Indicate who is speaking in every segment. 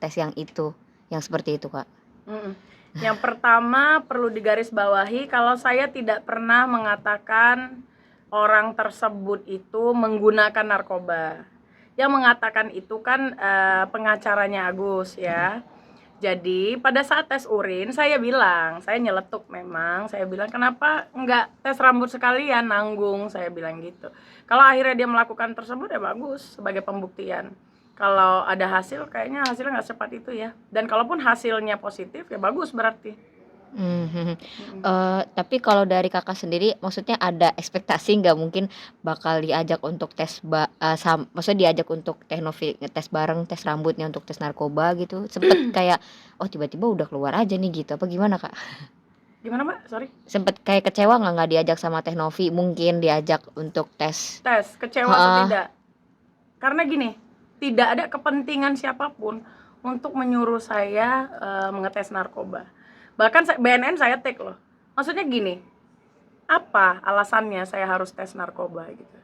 Speaker 1: tes yang seperti itu, Kak?
Speaker 2: Yang pertama perlu digarisbawahi kalau saya tidak pernah mengatakan orang tersebut itu menggunakan narkoba. Yang mengatakan itu kan pengacaranya Agus ya. Jadi pada saat tes urin saya bilang, saya nyeletuk memang, saya bilang kenapa enggak tes rambut sekalian, nanggung, saya bilang gitu. Kalau akhirnya dia melakukan tersebut ya bagus sebagai pembuktian. Kalau ada hasil, kayaknya hasilnya nggak secepat itu ya. Dan kalaupun hasilnya positif ya bagus berarti.
Speaker 1: Tapi kalau dari Kakak sendiri maksudnya ada ekspektasi nggak mungkin bakal diajak untuk maksudnya diajak untuk ngetes bareng, tes rambutnya untuk tes narkoba gitu, sempet kayak, oh tiba-tiba udah keluar aja nih gitu, apa gimana, Kak?
Speaker 2: Gimana Mbak? Sorry.
Speaker 1: Sempet kayak kecewa nggak diajak sama Teh Novi mungkin diajak untuk tes?
Speaker 2: Tes, kecewa atau
Speaker 1: Heeh.
Speaker 2: tidak? Karena gini, tidak ada kepentingan siapapun untuk menyuruh saya mengetes narkoba. Bahkan BNN saya take loh. Maksudnya gini, apa alasannya saya harus tes narkoba gitu?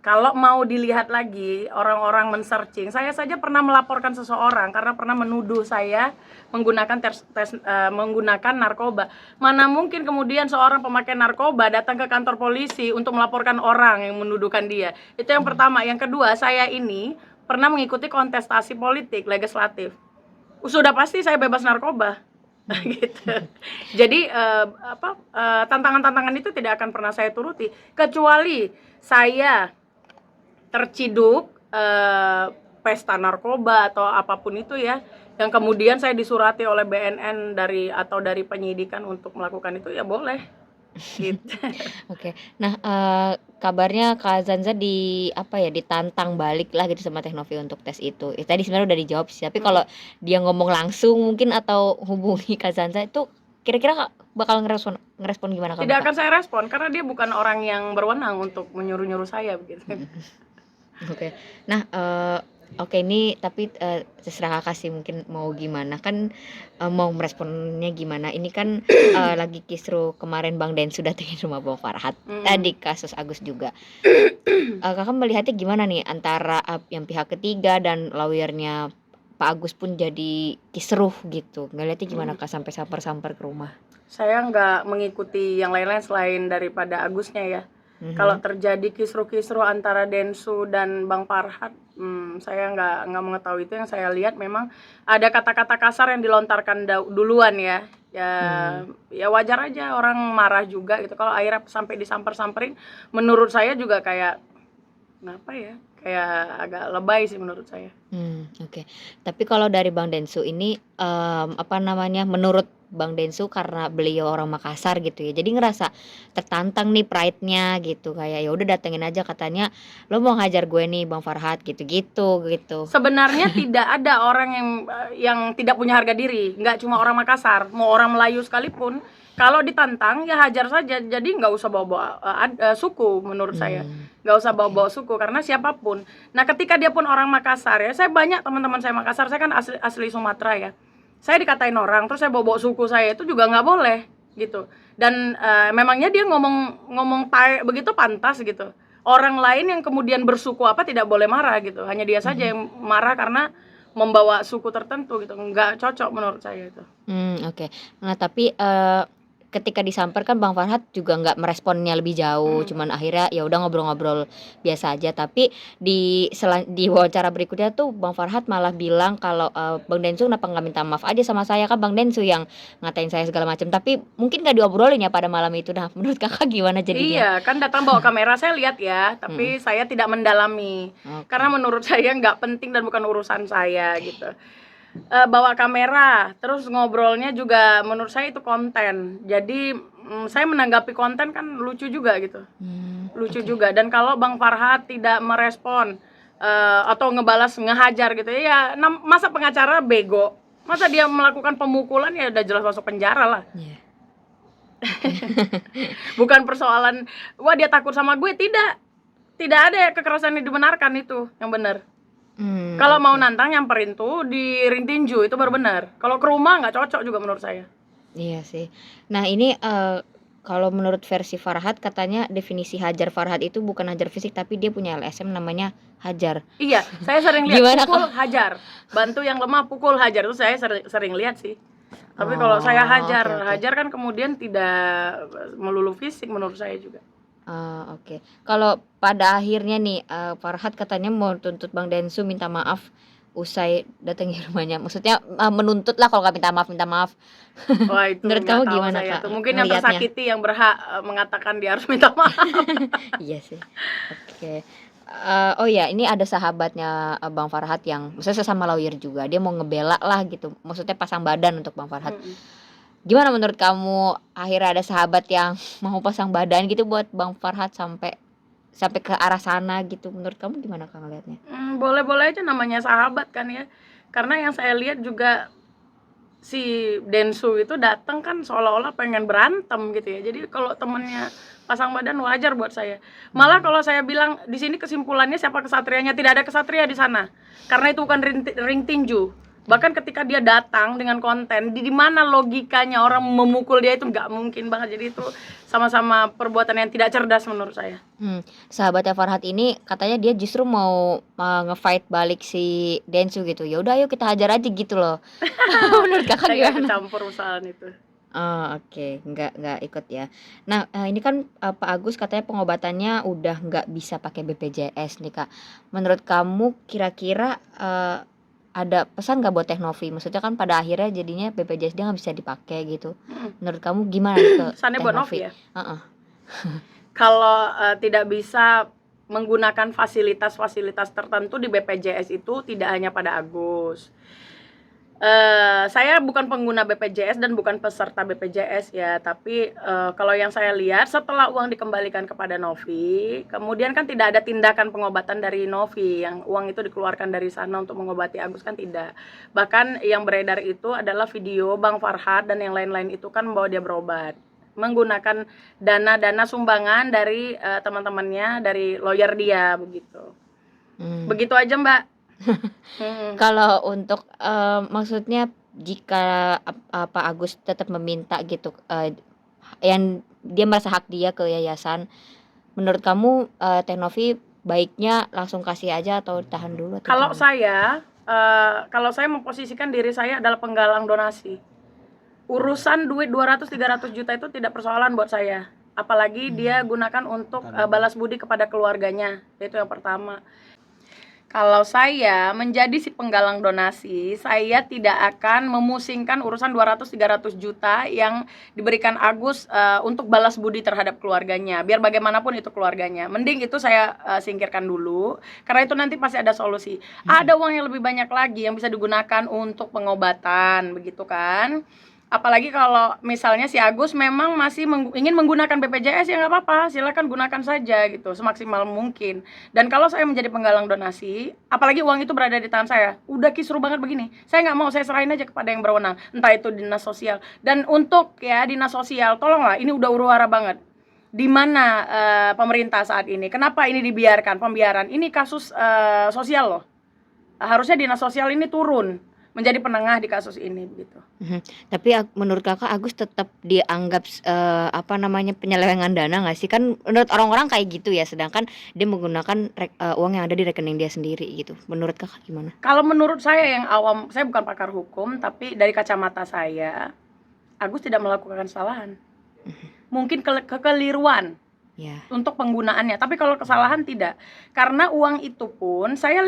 Speaker 2: Kalau mau dilihat lagi, orang-orang men-searching, saya saja pernah melaporkan seseorang karena pernah menuduh saya menggunakan narkoba. Mana mungkin kemudian seorang pemakai narkoba datang ke kantor polisi untuk melaporkan orang yang menuduhkan dia. Itu yang pertama. Yang kedua, saya ini pernah mengikuti kontestasi politik legislatif. Sudah pasti saya bebas narkoba. Gitu. Jadi tantangan-tantangan itu tidak akan pernah saya turuti kecuali saya terciduk pesta narkoba atau apapun itu ya, yang kemudian saya disurati oleh BNN dari penyidikan untuk melakukan itu ya boleh gitu.
Speaker 1: Oke. Nah, kabarnya Kak Zanza ditantang balik lah gitu sama Teh Novi untuk tes itu. Tadi sebenarnya udah dijawab sih, tapi kalau dia ngomong langsung mungkin atau hubungi Kak Zanza itu kira-kira Kak bakal ngerespon gimana, Kak?
Speaker 2: Tidak akan saya respon karena dia bukan orang yang berwenang untuk menyuruh-nyuruh saya begitu.
Speaker 1: Oke. Nah, oke ini tapi terserah Kakak sih mungkin mau gimana kan, mau meresponnya gimana. Ini kan lagi kisruh kemarin Bang Den sudah datengin rumah Bang Farhat. Tadi kasus Agus juga. Kakak melihatnya gimana nih antara yang pihak ketiga dan lawyernya Pak Agus pun jadi kisruh gitu. Ngeliatnya gimana Kak sampai samper-samper ke rumah?
Speaker 2: Saya nggak mengikuti yang lain-lain selain daripada Agusnya ya. Kalau terjadi kisruh-kisruh antara Densu dan Bang Farhat, saya nggak mengetahui itu. Yang saya lihat memang ada kata-kata kasar yang dilontarkan duluan ya. Ya wajar aja orang marah juga gitu. Kalau akhirnya sampai disamper-samperin, menurut saya juga kayak kenapa ya? Kayak agak lebay sih menurut saya.
Speaker 1: Oke. Tapi kalau dari Bang Densu ini menurut Bang Densu karena beliau orang Makassar gitu ya. Jadi ngerasa tertantang nih pride-nya gitu kayak ya udah datengin aja katanya lo mau ngajar gue nih Bang Farhat gitu.
Speaker 2: Sebenarnya tidak ada orang yang tidak punya harga diri, nggak cuma orang Makassar, mau orang Melayu sekalipun kalau ditantang ya hajar saja. Jadi nggak usah bawa-bawa suku menurut saya, nggak usah bawa-bawa suku karena siapapun. Nah ketika dia pun orang Makassar ya, saya banyak teman-teman saya Makassar, saya kan asli Sumatera ya, saya dikatain orang terus saya bawa-bawa suku saya itu juga nggak boleh gitu. Dan memangnya dia ngomong begitu pantas gitu. Orang lain yang kemudian bersuku apa tidak boleh marah gitu. Hanya dia saja yang marah karena membawa suku tertentu gitu. Nggak cocok menurut saya itu.
Speaker 1: Oke. Nah tapi ketika disamper kan Bang Farhat juga nggak meresponnya lebih jauh, cuman akhirnya ya udah ngobrol-ngobrol biasa aja. Tapi di wawancara berikutnya tuh Bang Farhat malah bilang kalau Bang Densu kenapa nggak minta maaf aja sama saya, kan Bang Densu yang ngatain saya segala macam. Tapi mungkin nggak diobrolin ya pada malam itu. Nah menurut Kakak gimana jadinya?
Speaker 2: Iya, kan datang bawa kamera saya lihat ya, tapi saya tidak mendalami. Karena menurut saya nggak penting dan bukan urusan saya gitu. Bawa kamera, terus ngobrolnya juga menurut saya itu konten. Jadi saya menanggapi konten kan lucu juga gitu. Lucu juga. Dan kalau Bang Farhat tidak merespon atau ngebalas ngehajar gitu ya, masa pengacara bego? Masa dia melakukan pemukulan ya udah jelas masuk penjara lah. Bukan persoalan wah dia takut sama gue, tidak ada kekerasan yang dibenarkan itu yang benar. Kalau mau nantang nyamperin tuh di Rintinju itu baru benar. Kalau ke rumah nggak cocok juga menurut saya.
Speaker 1: Iya sih. Nah ini kalau menurut versi Farhad katanya definisi hajar Farhad itu bukan hajar fisik tapi dia punya LSM namanya hajar.
Speaker 2: Iya, saya sering lihat
Speaker 1: Gimana,
Speaker 2: pukul
Speaker 1: Kak?
Speaker 2: hajar, bantu yang lemah pukul hajar, itu saya sering lihat sih. Tapi kalau saya
Speaker 1: Oh,
Speaker 2: hajar,
Speaker 1: oke.
Speaker 2: hajar kan kemudian tidak melulu fisik menurut saya juga.
Speaker 1: Oke. Kalau pada akhirnya nih Farhad katanya mau tuntut Bang Densu minta maaf usai datangi rumahnya. Maksudnya menuntut lah kalau nggak minta maaf.
Speaker 2: Wah itu
Speaker 1: Menurut
Speaker 2: nggak
Speaker 1: kamu
Speaker 2: tahu
Speaker 1: gimana,
Speaker 2: saya
Speaker 1: Kak,
Speaker 2: tuh. Mungkin yang
Speaker 1: ngelihatnya?
Speaker 2: tersakiti yang berhak mengatakan dia harus minta maaf.
Speaker 1: Iya sih. Oke. Oh ya, ini ada sahabatnya Bang Farhad yang maksudnya sesama lawyer juga. Dia mau ngebela lah gitu. Maksudnya pasang badan untuk Bang Farhad. Gimana menurut kamu akhirnya ada sahabat yang mau pasang badan gitu buat Bang Farhad sampai ke arah sana gitu. Menurut kamu gimana Kak ngelihatnya?
Speaker 2: Boleh-boleh aja namanya sahabat kan ya. Karena yang saya lihat juga si Densu itu datang kan seolah-olah pengen berantem gitu ya. Jadi kalau temennya pasang badan wajar buat saya. Malah kalau saya bilang di sini kesimpulannya siapa kesatrianya, tidak ada kesatria di sana. Karena itu bukan ring tinju. Bahkan ketika dia datang dengan konten, di mana logikanya orang memukul dia itu nggak mungkin banget. Jadi itu sama-sama perbuatan yang tidak cerdas menurut saya.
Speaker 1: Sahabatnya Farhad ini katanya dia justru mau nge-fight balik si Densu gitu. Ya udah ayo kita hajar aja gitu loh. Menurut Kakak
Speaker 2: Saya nggak
Speaker 1: gimana?
Speaker 2: kecampur urusan itu.
Speaker 1: Oh, oke, nggak ikut ya. Nah, ini kan Pak Agus katanya pengobatannya udah nggak bisa pakai BPJS nih Kak. Menurut kamu kira-kira ada pesan nggak buat Teh Novi? Maksudnya kan pada akhirnya jadinya BPJS dia nggak bisa dipakai gitu. Menurut kamu gimana nih ke
Speaker 2: Pesannya
Speaker 1: Teh
Speaker 2: buat
Speaker 1: Novi?
Speaker 2: Novi ya. Kalau tidak bisa menggunakan fasilitas-fasilitas tertentu di BPJS itu tidak hanya pada Agus. Saya bukan pengguna BPJS dan bukan peserta BPJS ya, tapi kalau yang saya lihat setelah uang dikembalikan kepada Novi, kemudian kan tidak ada tindakan pengobatan dari Novi, yang uang itu dikeluarkan dari sana untuk mengobati Agus kan tidak. Bahkan yang beredar itu adalah video Bang Farhad dan yang lain-lain itu kan membawa dia berobat menggunakan dana sumbangan dari teman-temannya, dari lawyer dia begitu. Begitu aja Mbak.
Speaker 1: Kalau untuk maksudnya jika Pak Agus tetap meminta gitu yang dia merasa hak dia ke yayasan, menurut kamu Teh Novi baiknya langsung kasih aja atau tahan dulu atau
Speaker 2: Kalau
Speaker 1: gimana?
Speaker 2: kalau saya memposisikan diri saya adalah penggalang donasi. Urusan duit 200-300 juta itu tidak persoalan buat saya. Apalagi dia gunakan untuk balas budi kepada keluarganya. Itu yang pertama. Kalau saya menjadi si penggalang donasi, saya tidak akan memusingkan urusan 200-300 juta yang diberikan Agus untuk balas budi terhadap keluarganya. Biar bagaimanapun itu keluarganya. Mending itu saya singkirkan dulu, karena itu nanti pasti ada solusi. Ada uang yang lebih banyak lagi yang bisa digunakan untuk pengobatan, begitu kan? Apalagi kalau misalnya si Agus memang masih ingin menggunakan BPJS, ya nggak apa-apa, silakan gunakan saja gitu semaksimal mungkin. Dan kalau saya menjadi penggalang donasi, apalagi uang itu berada di tangan saya, udah kisruh banget begini, saya nggak mau, saya serahin aja kepada yang berwenang, entah itu dinas sosial. Dan untuk ya dinas sosial, tolonglah, ini udah huru-hara banget. Di mana pemerintah saat ini? Kenapa ini dibiarkan? Pembiaran ini kasus sosial loh. Harusnya dinas sosial ini turun menjadi penengah di kasus ini begitu.
Speaker 1: Tapi menurut Kakak Agus tetap dianggap penyelewengan dana nggak sih? Kan menurut orang-orang kayak gitu ya, sedangkan dia menggunakan uang yang ada di rekening dia sendiri gitu. Menurut Kakak gimana?
Speaker 2: Kalau menurut saya yang awam, saya bukan pakar hukum, tapi dari kacamata saya, Agus tidak melakukan kesalahan. Mungkin kekeliruan untuk penggunaannya, tapi kalau kesalahan tidak. Karena uang itu pun saya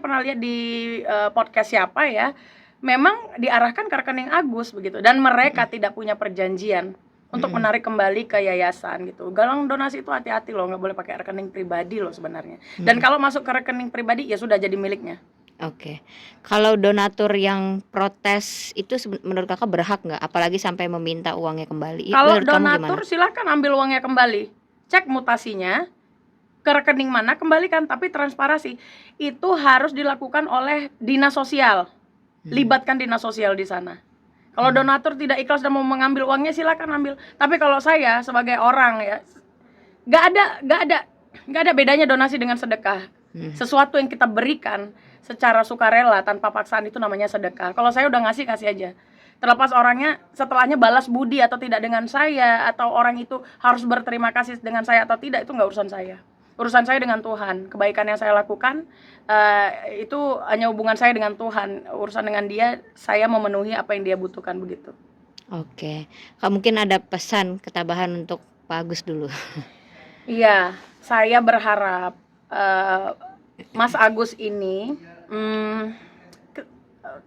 Speaker 2: pernah lihat di podcast siapa ya, memang diarahkan ke rekening Agus begitu, dan mereka tidak punya perjanjian untuk menarik kembali ke yayasan gitu. Galang donasi itu hati-hati loh, nggak boleh pakai rekening pribadi loh sebenarnya. Dan kalau masuk ke rekening pribadi ya sudah jadi miliknya.
Speaker 1: Oke. Kalau donatur yang protes itu menurut Kakak berhak nggak? Apalagi sampai meminta uangnya kembali.
Speaker 2: Kalau
Speaker 1: Menurut kamu
Speaker 2: donatur
Speaker 1: gimana?
Speaker 2: silahkan ambil uangnya kembali, cek mutasinya ke rekening mana, kembalikan, tapi transparansi itu harus dilakukan oleh dinas sosial. Libatkan dinas sosial di sana. Kalau donatur tidak ikhlas dan mau mengambil uangnya, silakan ambil. Tapi kalau saya sebagai orang ya, nggak ada bedanya donasi dengan sedekah. Sesuatu yang kita berikan secara sukarela tanpa paksaan itu namanya sedekah. Kalau saya udah ngasih, kasih aja. Terlepas orangnya setelahnya balas budi atau tidak dengan saya, atau orang itu harus berterima kasih dengan saya atau tidak, itu nggak urusan saya. Urusan saya dengan Tuhan. Kebaikan yang saya lakukan itu hanya hubungan saya dengan Tuhan. Urusan dengan dia, saya memenuhi apa yang dia butuhkan, begitu.
Speaker 1: Oke. Kak, mungkin ada pesan ketabahan untuk Pak Agus dulu.
Speaker 2: Iya, saya berharap Mas Agus ini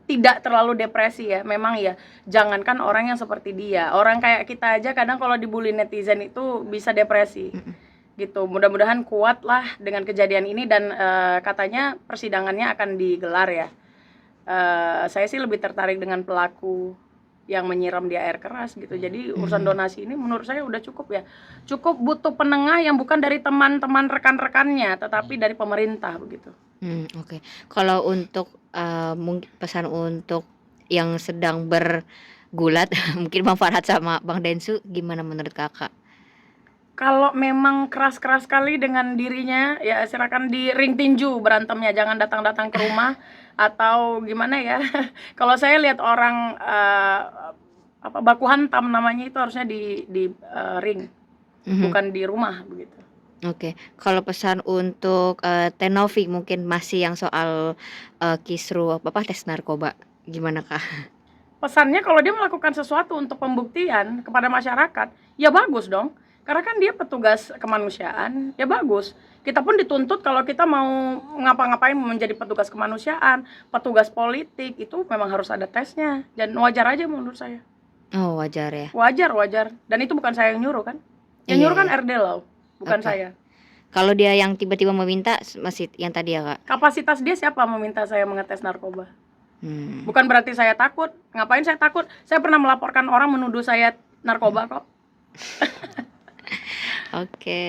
Speaker 2: tidak terlalu depresi ya. Memang ya, jangankan orang yang seperti dia, orang kayak kita aja kadang kalau dibully netizen itu bisa depresi. Gitu. Mudah-mudahan kuat lah dengan kejadian ini, dan katanya persidangannya akan digelar ya. Saya sih lebih tertarik dengan pelaku yang menyiram dia air keras gitu. Jadi urusan donasi ini menurut saya udah cukup ya. Cukup butuh penengah yang bukan dari teman-teman rekan-rekannya, tetapi dari pemerintah, begitu.
Speaker 1: Oke. Kalau untuk mungkin pesan untuk yang sedang bergulat mungkin Bang Farhat sama Bang Densu, gimana menurut Kakak?
Speaker 2: Kalau memang keras-keras sekali dengan dirinya, ya silakan di ring tinju berantemnya, jangan datang-datang ke rumah atau gimana ya. Kalau saya lihat orang baku hantam namanya, itu harusnya di ring, bukan di rumah, begitu.
Speaker 1: Oke. Kalau pesan untuk Teh Novik mungkin masih yang soal kisruh tes narkoba, gimana Kak?
Speaker 2: Pesannya kalau dia melakukan sesuatu untuk pembuktian kepada masyarakat, ya bagus dong. Karena kan dia petugas kemanusiaan, ya bagus. Kita pun dituntut kalau kita mau ngapa-ngapain menjadi petugas kemanusiaan, petugas politik, itu memang harus ada tesnya. Dan wajar aja menurut saya.
Speaker 1: Oh, wajar ya.
Speaker 2: Wajar. Dan itu bukan saya yang nyuruh kan. Yang
Speaker 1: Iya,
Speaker 2: nyuruh kan
Speaker 1: iya.
Speaker 2: RD Law, bukan
Speaker 1: Oke.
Speaker 2: saya.
Speaker 1: Kalau dia yang tiba-tiba meminta masih yang tadi ya, Kak?
Speaker 2: Kapasitas dia siapa meminta saya mengetes narkoba?
Speaker 1: Hmm.
Speaker 2: Bukan berarti saya takut. Ngapain saya takut? Saya pernah melaporkan orang menuduh saya narkoba kok.
Speaker 1: Oke.